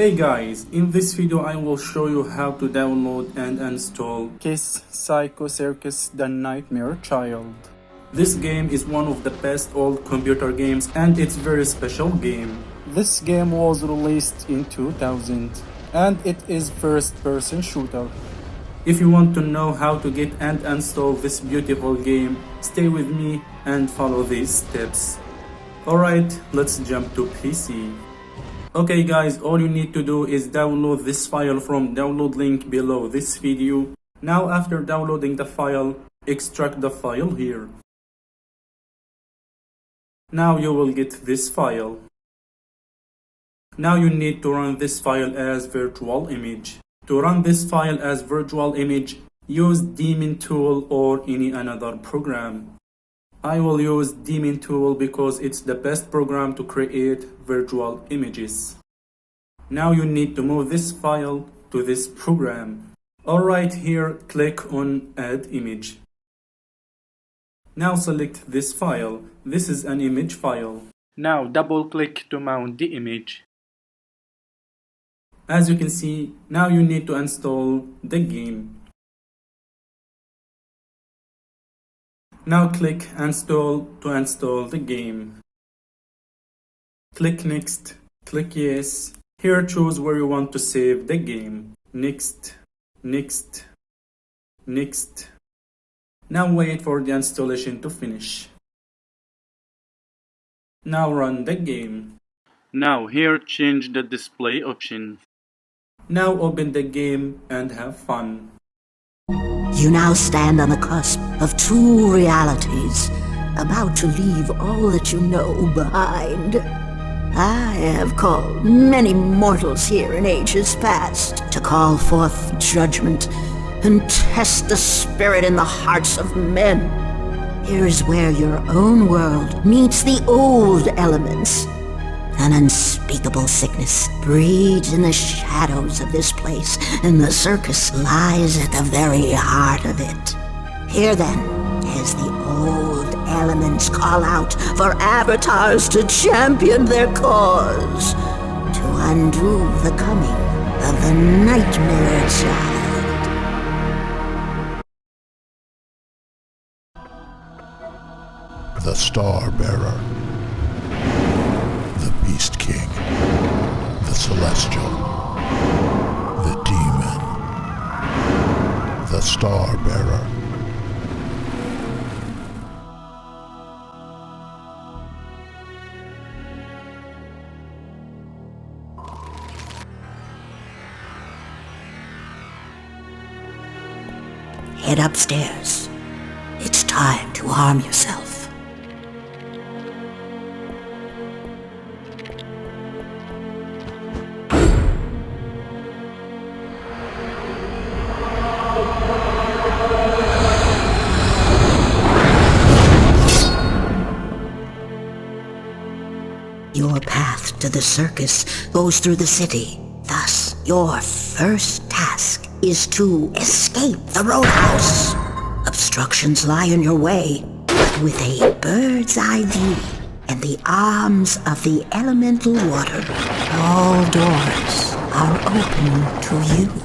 Hey guys, in this video I will show you how to download and install Kiss Psycho Circus The Nightmare Child. This game is one of the best old computer games and it's a very special game. This game was released in 2000 and it is first-person shooter. If you want to know how to get and install this beautiful game, stay with me and follow these steps. Alright, let's jump to PC. Okay guys, all you need to do is download this file from download link below this video. Now after downloading the file, extract the file here. Now you will get this file. Now you need to run this file as virtual image. To run this file as virtual image, use daemon tool or any another program. I will use daemon tool because it's the best program to create virtual images. Now you need to move this file to this program. Alright, here click on add image. Now select this file. This is an image file. Now double click to mount the image. As you can see, now you need to install the game. Now click install to install the game. Click next, click yes. Here choose where you want to save the game. Next, next, next. Now wait for the installation to finish. Now run the game. Now here change the display option. Now open the game and have fun. You now stand on the cusp of two realities, about to leave all that you know behind. I have called many mortals here in ages past to call forth judgment and test the spirit in the hearts of men. Here is where your own world meets the old elements. An unspeakable sickness breeds in the shadows of this place, and the circus lies at the very heart of it. Here then, as the old elements call out for avatars to champion their cause, to undo the coming of the Nightmare Child. The Star Bearer, the Beast King, the Celestial, the Demon, the Star Bearer. Head upstairs. It's time to arm yourself. Your path to the circus goes through the city. Thus, your first task is to escape the roadhouse. Obstructions lie in your way, but with a bird's eye view and the arms of the elemental water, all doors are open to you.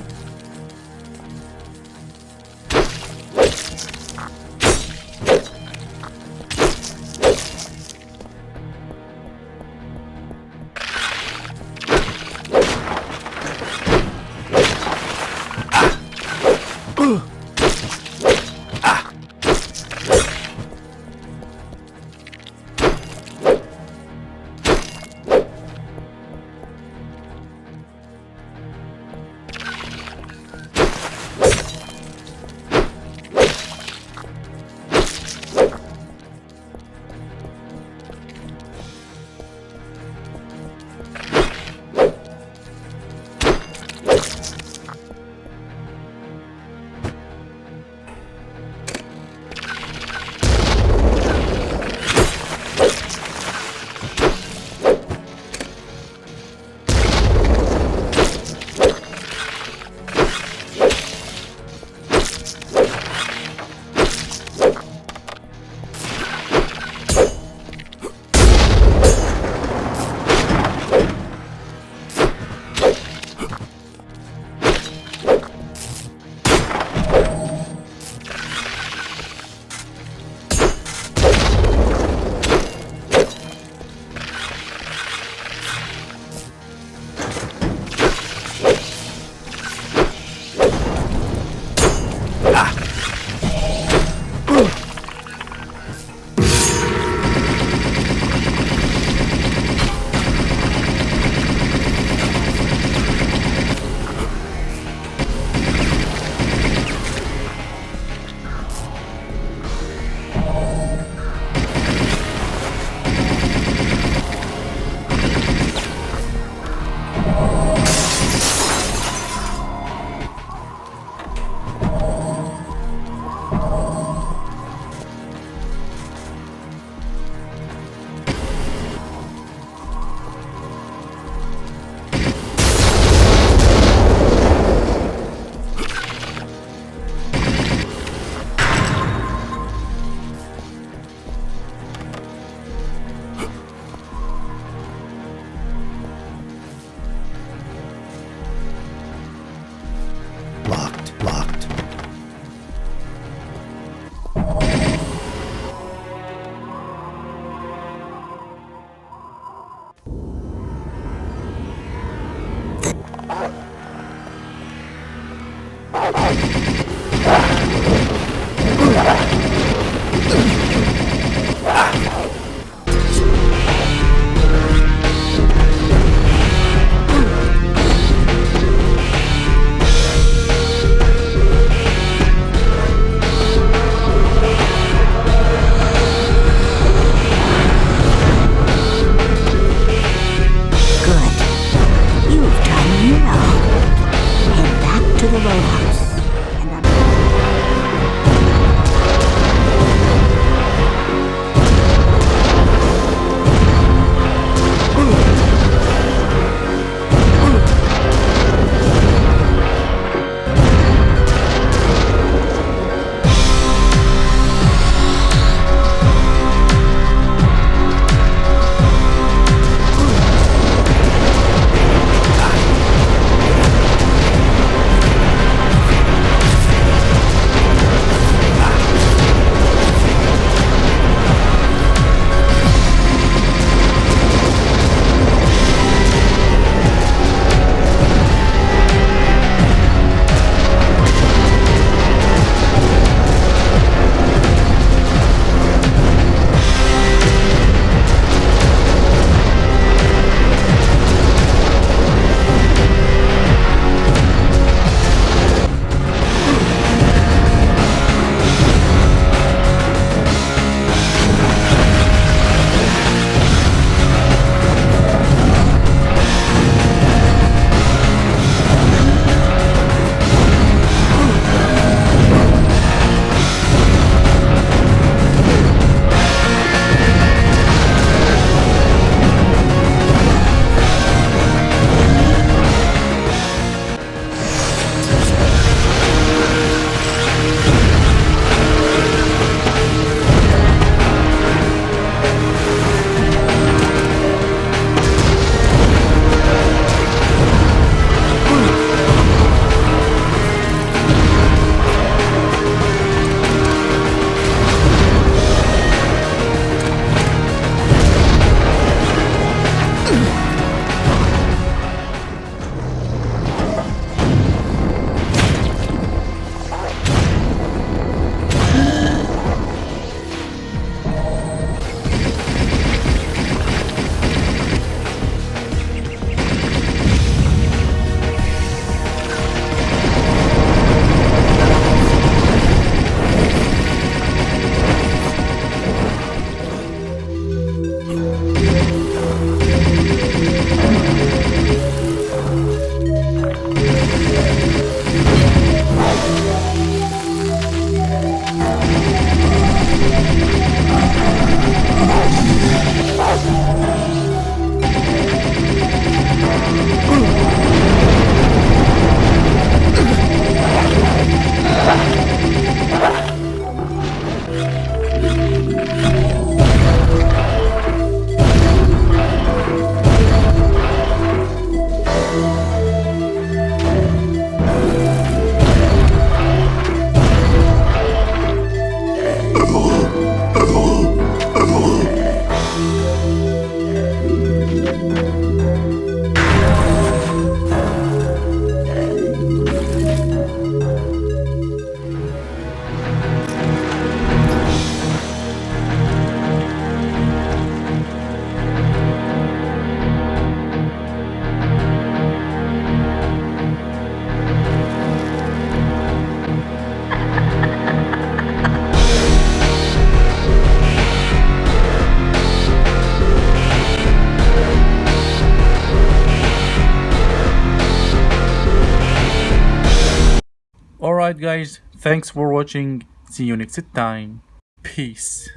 Alright guys, thanks for watching. See you next time. Peace.